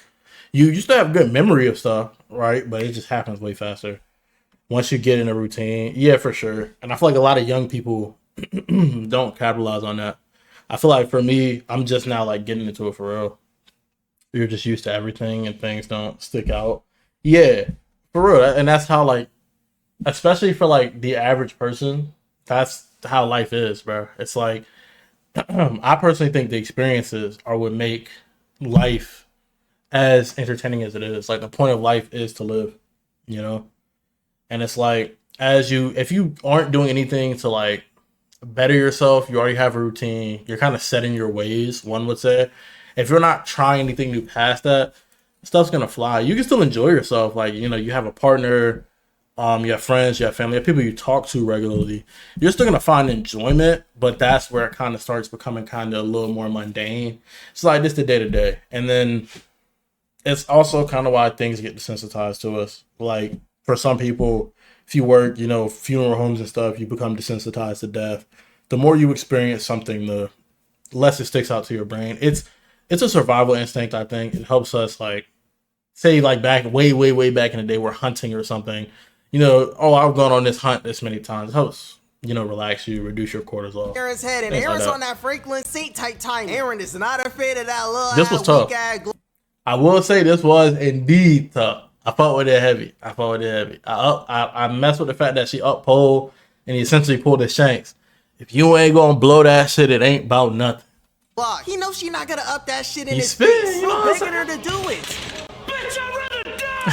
you used to have good memory of stuff, right? But it just happens way faster. Once you get in a routine, yeah, for sure. And I feel like a lot of young people don't capitalize on that. I feel like for me, I'm just now like getting into it for real. You're just used to everything and things don't stick out. Yeah. For real, and that's how like, especially for like the average person, that's how life is, bro. It's like, I personally think the experiences are what make life as entertaining as it is. Like the point of life is to live, you know? And it's like, if you aren't doing anything to like better yourself, you already have a routine, you're kind of set in your ways, one would say. If you're not trying anything new past that, stuff's gonna fly. You can still enjoy yourself, like, you know, you have a partner, you have friends, you have family, you have people you talk to regularly. You're still gonna find enjoyment, but that's where it kind of starts becoming kind of a little more mundane. It's like this the day to day, and then it's also kind of why things get desensitized to us. Like for some people, if you work, you know, funeral homes and stuff, you become desensitized to death. The more you experience something, the less it sticks out to your brain. It's a survival instinct. I think it helps us like. Say like back way back in the day, we're hunting or something, you know, oh, I've gone on this hunt this many times. It helps, you know, relax you, reduce your cortisol. Eren's head, and Eren's on that Franklin Saint type time. Eren is not afraid of that little. This was tough. I will say this was indeed tough. I fought with it heavy. I messed with the fact that she up pole and he essentially pulled his shanks. If you ain't gonna blow that shit, it ain't about nothing. He knows she not gonna up that shit in his spit, face. He's begging her to do it.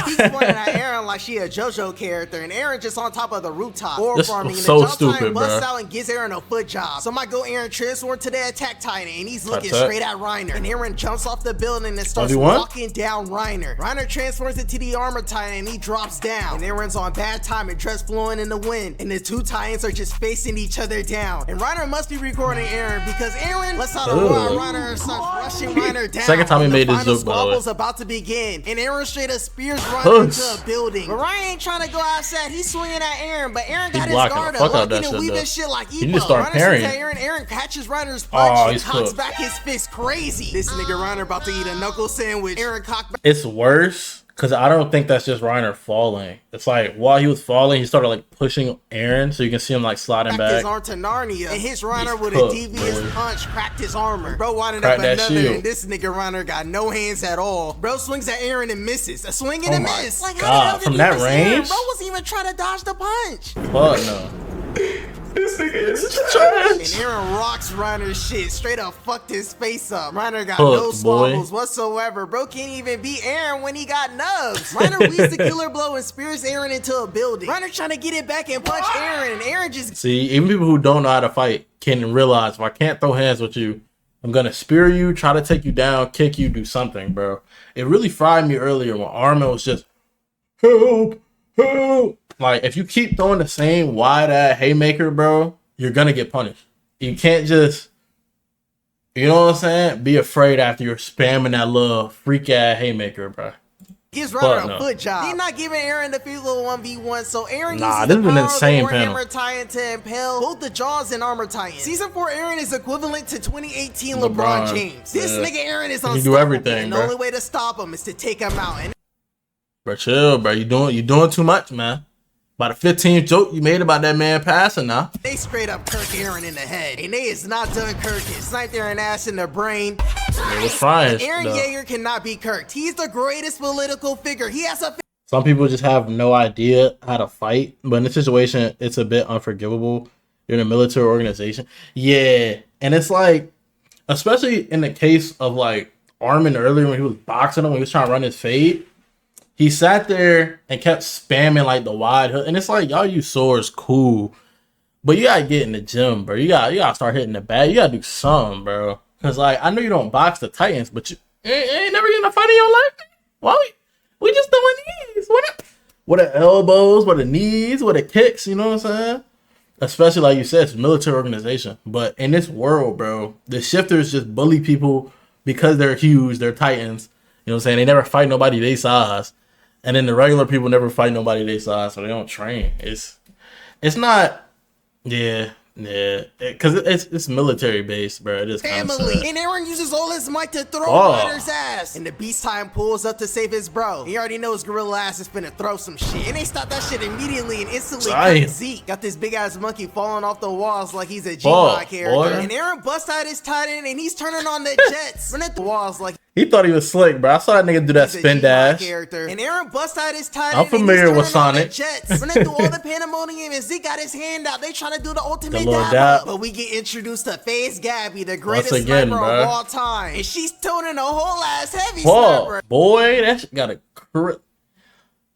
He's pointing at Eren like she a JoJo character, and Eren just on top of the rooftop. This farming, was so and the stupid, busts bro. out and gives Eren a foot job. So my go Eren transform to the attack titan, and he's looking straight at Reiner. And Eren jumps off the building and starts walking down Reiner. Reiner transforms into the armor titan, and he drops down. And Eren's on bad time and dress flowing in the wind. And the two titans are just facing each other down. And Reiner must be recording Eren because Eren lets out a roar at Reiner and starts rushing Reiner down. Second time he made this joke, by the way. About to begin, and Eren straight up spears Reiner into a building. But Ryan ain't trying to go outside. He's swinging at Eren, but Eren got his guard up, looking and weaving shit like Epo. He need to start parrying. Eren catches Reiner's punch and cocks cooked. back his fist crazy. This nigga Reiner about to eat a knuckle sandwich. Eren cocked back. It's worse because I don't think that's just Reiner falling. It's like while he was falling, he started like pushing Eren, so you can see him like sliding back. His arm to Narnia and hits Reiner with a devious punch, cracked his armor. Bro wanted up another, shield. and this nigga Reiner got no hands at all. Bro swings at Eren and misses. A swing and a miss. Like, God, from that range? Bro wasn't even trying to dodge the punch. Fuck no. This nigga is trash. And Eren rocks Reiner's shit. Straight up fucked his face up. Reiner got no squabbles whatsoever. Bro can't even beat Eren when he got nubs. Reiner weaves the killer blow and spears Eren into a building. Reiner trying to get it back and punch Eren, and Eren just... See, even people who don't know how to fight can realize if I can't throw hands with you, I'm gonna spear you, try to take you down, kick you, do something, bro. It really fried me earlier when Armin was just, help, Like, if you keep throwing the same wide-ass haymaker, bro, you're gonna get punished. You can't just, you know what I'm saying, be afraid after you're spamming that little freak-ass haymaker, bro. Gives Ryder a foot job. He's not giving Eren the free little 1v1, so Eren uses this the is an power insane of the panel. Warhammer Titan to impel both the Jaws and Armor Titan. Season 4 Eren is equivalent to 2018 LeBron James. This nigga Eren is unstoppable. He do everything, and the only way to stop him is to take him out. And bro, chill, bro. You doing too much, man. About the 15th joke you made about that man passing now. they straight up Kirk Eren in the head. And they is not done Kirk. It sniped Eren ass in the brain. It was frying. Eren Yeager cannot be Kirked. He's the greatest political figure. He has a... Some people just have no idea how to fight. But in this situation, it's a bit unforgivable. You're in a military organization. Yeah. And it's like, especially in the case of like Armin earlier when he was boxing him, when he was trying to run his fade. He sat there and kept spamming like the wide hook. And it's like, y'all use swords, cool. But you gotta get in the gym, bro. You gotta start hitting the bag. You gotta do something, bro. Cause like, I know you don't box the Titans, but you ain't never getting a fight in your life. Why we just doing these? What the elbows, what the knees, what the kicks, you know what I'm saying? Especially like you said, it's a military organization. But in this world, bro, the shifters just bully people because they're huge, they're Titans. You know what I'm saying? They never fight nobody they size. And then the regular people never fight nobody they size, so they don't train. It's not, because it's military based, bro. It is kind of family. sad. And Eren uses all his might to throw Ryder's ass. And the Beast Titan pulls up to save his bro. He already knows Gorilla ass is finna throw some shit. And they stop that shit immediately and instantly cut Zeke. Got this big ass monkey falling off the walls like he's a G-Mod character. Boy. And Eren busts out his Titan and he's turning on the jets. Running the walls like He thought he was slick, bro. I saw that nigga do that spin dash. Character. And Eren busts out his Titan. I'm familiar with Sonic. Jets. Running through all the pandemonium and Zeke got his hand out. They trying to do the ultimate dab. dab. But we get introduced to FaZe Gabby, the greatest sniper of all time. And she's toting a whole ass heavy sniper. Boy, that shit got a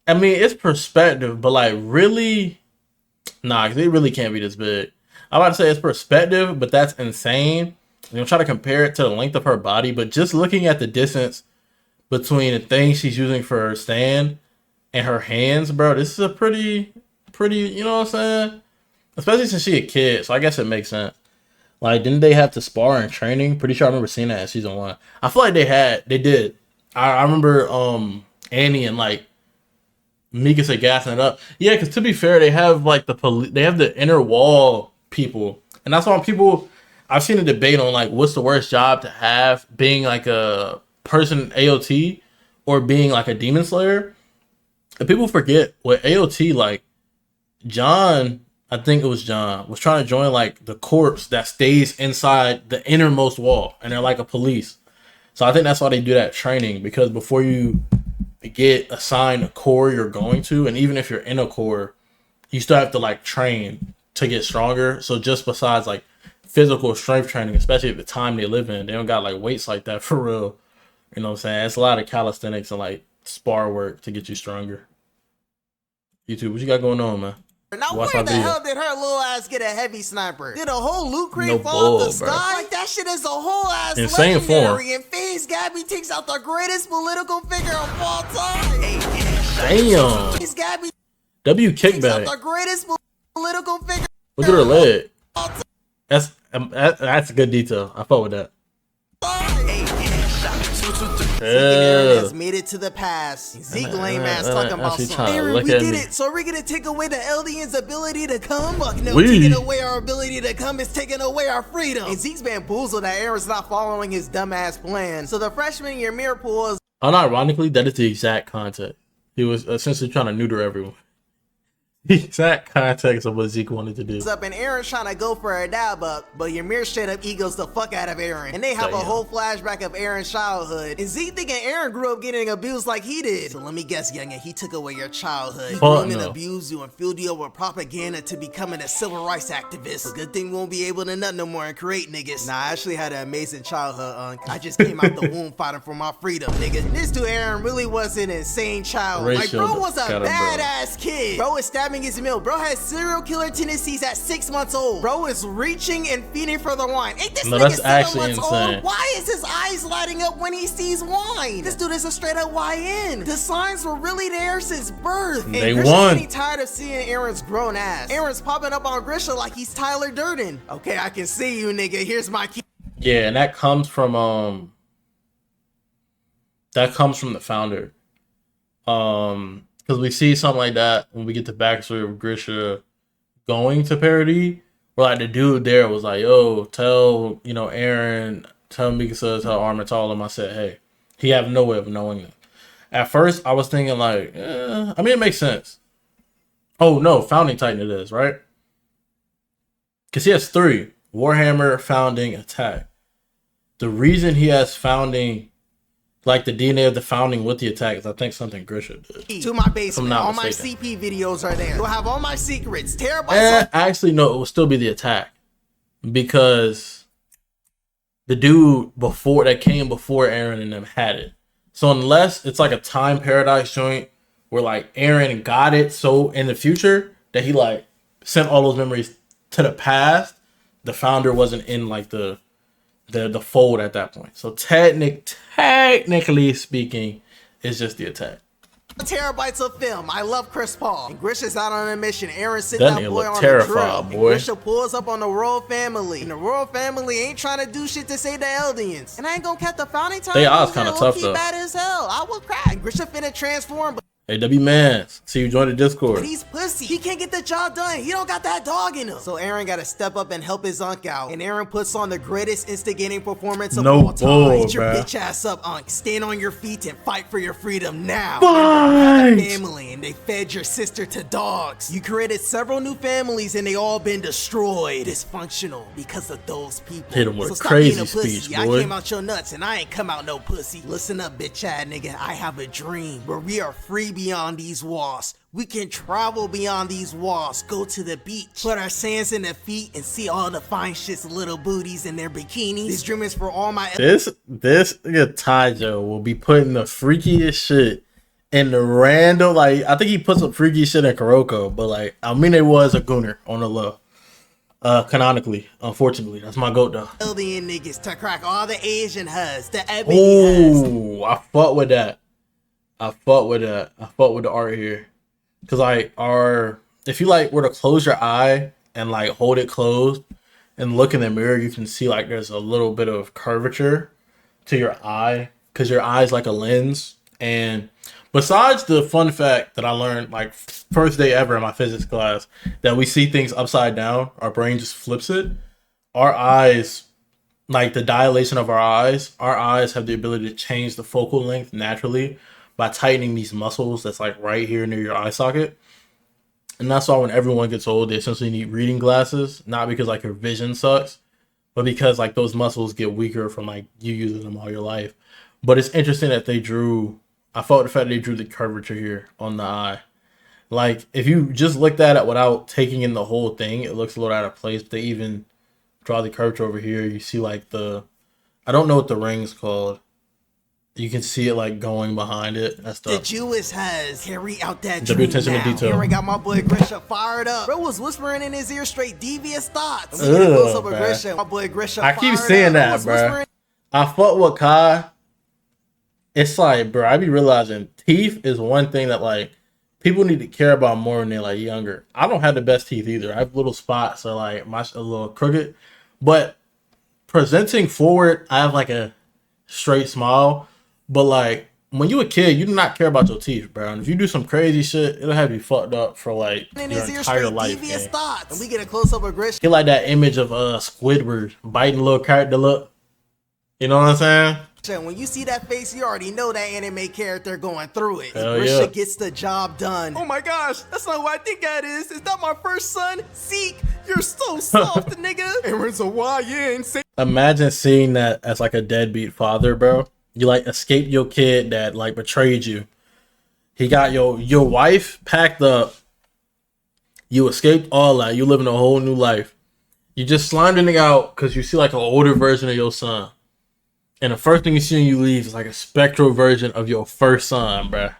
I mean, it's perspective, but like really, nah, cause it really can't be this big. I'm about to say it's perspective, but that's insane. You know, try to compare it to the length of her body, but just looking at the distance between the things she's using for her stand and her hands, bro, this is a pretty, you know what I'm saying? Especially since she a kid, so I guess it makes sense. Like, didn't they have to spar in training? Pretty sure I remember seeing that in season 1. I feel like they did. I remember Annie and like Mikasa gassing it up. Yeah, because to be fair, they have like they have the inner wall people, and that's why people. I've seen a debate on like what's the worst job to have, being like a person AOT or being like a demon slayer. And people forget what AOT, like John, I think it was John, was trying to join like the corpse that stays inside the innermost wall, and they're like a police. So I think that's why they do that training, because before you get assigned a core you're going to, and even if you're in a core, you still have to like train to get stronger. So just besides like physical strength training, especially at the time they live in, they don't got like weights like that for real. You know what I'm saying? It's a lot of calisthenics and like spar work to get you stronger. YouTube, what you got going on, man? Now Watch where my the video. hell did her little ass get a heavy sniper? Did a whole loot crate fall off the bro. sky? Like that shit is a whole ass Insane legendary. form. And FaZe Gabby takes out the greatest political figure of all time. Damn. FaZe Gabby W takes out kickback. the greatest political figure. Look at her leg. That's a good detail. I fuck with that. Eren has made it to the past. Zeke lame ass talking about something. Eren, we did it. So we're gonna take away the aliens' ability to come? Fuck no, taking away our ability to come is taking away our freedom. And Zeke's bamboozled that Eren's not following his dumbass plan. So the freshman in your mirror pool is Unironically, that is the exact context. He was essentially trying to neuter everyone. The exact context of what Zeke wanted to do. up and Eren's trying to go for a dab up, but Ymir straight up egos the fuck out of Eren. And they have a whole flashback of Eren's childhood. And Zeke thinking Eren grew up getting abused like he did. So let me guess, youngin', he took away your childhood. He groomed and abused you and filled you up with propaganda to becoming a civil rights activist. Good thing we won't be able to nut no more and create niggas. Nah, I actually had an amazing childhood, Unc. I just came out the womb fighting for my freedom, nigga. This dude Eren really was an insane child. Like, bro was a badass kid. Bro was stabbing having his meal. Bro has serial killer tendencies at 6 months old. Bro is reaching and feeding for the wine. Ain't this No, nigga that's 7 actually months insane. old? Why is his eyes lighting up when he sees wine? This dude is a straight up YN. The signs were really there since birth. And They Grisha's won. getting tired of seeing Eren's grown ass. Eren's popping up on Grisha like he's Tyler Durden. Okay, I can see you, nigga. Here's my key. Yeah, and that comes from the founder. Because we see something like that when we get the backstory of Grisha going to parody, where like the dude there was like, "Yo, tell Eren, tell Mikasa, tell Armin, tell all of them." I said, "Hey," he have no way of knowing that. At first, I was thinking like, I mean, it makes sense. Oh no, Founding Titan it is, right? Because he has 3: Warhammer, Founding, Attack. The reason he has Founding, like the DNA of the Founding with the Attack, is I think something Grisha did. To my basement. All my mistaken. CP videos are there. You'll have all my secrets. Terabytes. Actually, no, it will still be the Attack. Because the dude before that came before Eren and them had it. So unless it's like a time paradox joint where like Eren got it so in the future that he like sent all those memories to the past, the founder wasn't in like the fold at that point. So technically speaking, it's just the Attack. Terabytes of film. I love Chris Paul. And Grisha's out on a mission. Eren sent That that nigga boy look on terrified, a drill. boy. And Grisha pulls up on the royal family. And the royal family ain't trying to do shit to save the Eldians. And I ain't gonna cut the Founding Time. They odds kinda tough, though. Bad as hell. I will cry. And Grisha finna transform, but Hey, W Mans, see you join the Discord. he's pussy. He can't get the job done. He don't got that dog in him. So Eren gotta step up and help his Unk out. And Eren puts on the greatest instigating performance of No all time. bull, Get your bruh. bitch ass up, Unk. Stand on your feet and fight for your freedom now. Fight! Family, and they fed your sister to dogs. You created several new families and they all been destroyed. Dysfunctional because of those people. Hit him with So a stop crazy being a pussy. speech, I boy. came out your nuts and I ain't come out no pussy. Listen up, bitch ass nigga. I have a dream where we are free beyond these walls. We can travel beyond these walls, go to the beach, put our sands in the feet, and see all the fine shit's little booties in their bikinis. This dream is for all my. This nigga Taijo will be putting the freakiest shit in the random. Like I think he put some freaky shit in Kuroko, but like I mean, it was a gooner on the low. Canonically, unfortunately, that's my goat though. Alien niggas to crack all the Asian huds, the ebony huds. Oh, I fought with that. I fought with the art here. Cause like if you like were to close your eye and like hold it closed and look in the mirror, you can see like there's a little bit of curvature to your eye. Cause your eye's like a lens. And besides the fun fact that I learned like first day ever in my physics class that we see things upside down, our brain just flips it. Our eyes, like the dilation of our eyes have the ability to change the focal length naturally by tightening these muscles that's like right here near your eye socket. And that's why when everyone gets old, they essentially need reading glasses, not because like your vision sucks, but because like those muscles get weaker from like you using them all your life. But it's interesting that I felt the fact they drew the curvature here on the eye. Like if you just looked at it without taking in the whole thing, it looks a little out of place. But they even draw the curvature over here. You see like I don't know what the ring's called. You can see it like going behind it. That's the Jewess has carry out that W dream attention to now. detail. Eren got my boy Grisha fired up. Bro was whispering in his ear straight devious thoughts. We get a close up of Grisha. My boy Grisha I keep fired saying up. that, bro. I fought with Kai. It's like, bro, I be realizing teeth is one thing that like people need to care about more when they're like younger. I don't have the best teeth either. I have little spots or like a little crooked, but presenting forward, I have like a straight smile. But like when you a kid, you do not care about your teeth, bro. And if you do some crazy shit, it'll have you fucked up for like in your his ear entire straight life. devious thoughts. And we get a close up of Grisha. Get like that image of Squidward biting a little character look. You know what I'm saying? When you see that face, you already know that anime character going through it. Hell Grisha yeah. gets the job done. Oh my gosh, that's not who I think that is. Is that my first son? Zeke, you're so soft, nigga. Eren's a YN. Imagine seeing that as like a deadbeat father, bro. You like escaped your kid that like betrayed you. He got your wife packed up. You escaped all that. You living a whole new life. You just slimed the nigga out because you see like an older version of your son. And the first thing you see when you leave is like a spectral version of your first son, bruh.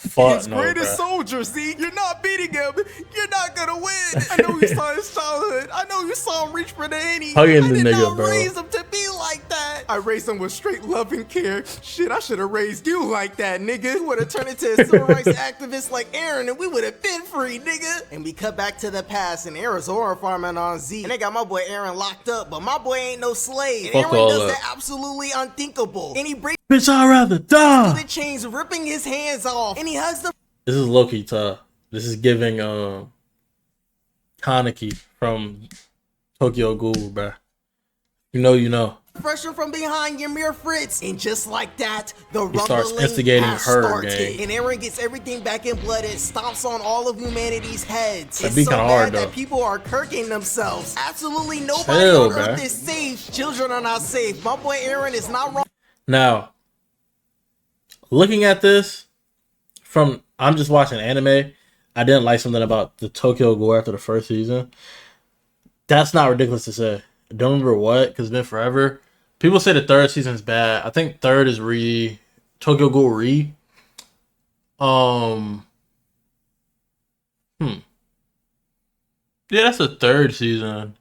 Fuck His no, greatest bro. soldier, see? You're not beating him. You're not gonna win. I know you saw his childhood. I know you saw him reach for the henny. Hugging I the did nigga, not bro. raise him to be like that. I raised him with straight love and care. Shit, I should have raised you like that, nigga. You would have turned into a civil rights activist like Eren, and we would have been free, nigga. And we cut back to the past, and Eren's horror farming on Z. And they got my boy Eren locked up, but my boy ain't no slave. And Fuck Eren all does that. the absolutely unthinkable. And he breaks Bitch, I'd rather die. the chains, ripping his hands off. And he hugs the This is low-key tough. This is giving Kaneki from Tokyo Ghoul, bruh. You know, you know. pressure from behind Ymir Fritz. And just like that, the He starts rumbling instigating has her started. gang. And Eren gets everything back in blood and stomps on all of humanity's heads. That'd It's be so kinda bad hard, that though. people are kirking themselves. Absolutely nobody Chill, on Earth bruh. is safe. Children are not safe. My boy Eren is not wrong. Now, looking at this from, I'm just watching anime. I didn't like something about the Tokyo Ghoul after the first season. That's not ridiculous to say. I don't remember what, because it's been forever. People say the third season's bad. I think third is Tokyo Ghoul Yeah, that's the third season.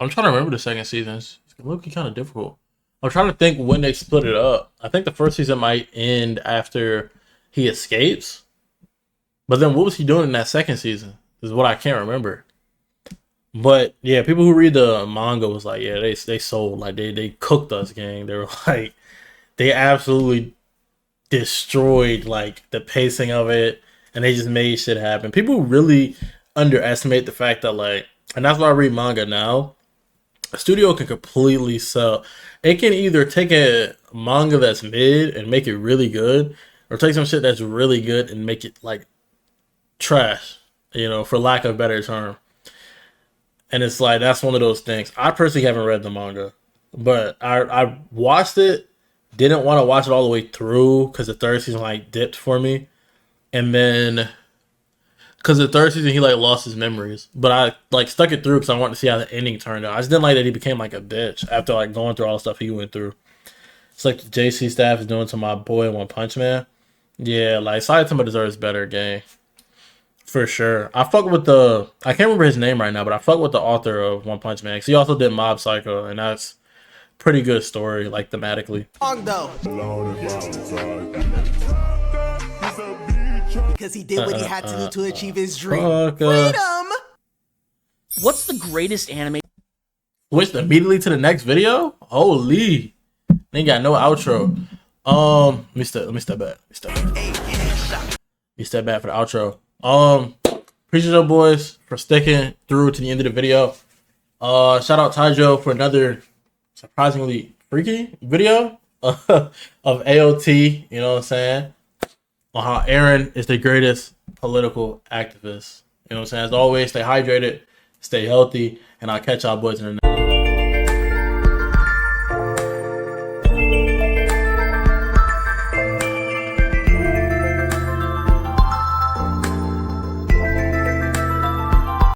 I'm trying to remember the second season. It's looking kind of difficult. I'm trying to think when they split it up. I think the first season might end after he escapes. But then what was he doing in that second season? Is what I can't remember. But yeah, people who read the manga was like, yeah, they sold. Like they cooked us, gang. They were like, they absolutely destroyed like the pacing of it, and they just made shit happen. People really underestimate the fact that like, and that's why I read manga now. A studio can completely sell. It can either take a manga that's mid and make it really good, or take some shit that's really good and make it like trash, you know, for lack of a better term. And it's like, that's one of those things. I personally haven't read the manga, but I watched it, didn't want to watch it all the way through because the third season like dipped for me. And then, because the third season he like lost his memories, but I like stuck it through because I wanted to see how the ending turned out. I just didn't like that he became like a bitch after like going through all the stuff he went through. It's like the JC staff is doing to my boy One Punch Man. Yeah, like Saitama deserves better, gang. For sure. I fuck with I can't remember his name right now, but I fuck with the author of One Punch Man. 'Cause he also did Mob Psycho, and that's pretty good story, like thematically. Though. Because he did what he had to do to achieve his dream. Freedom! What's the greatest anime? Switched immediately to the next video? Holy. They ain't got no outro. Let me step back. Let me step back for the outro. Appreciate you boys for sticking through to the end of the video. Shout out Taijo for another surprisingly freaky video of AOT, you know what I'm saying? On how Eren is the greatest political activist. You know what I'm saying? As always, stay hydrated, stay healthy, and I'll catch y'all boys in the next.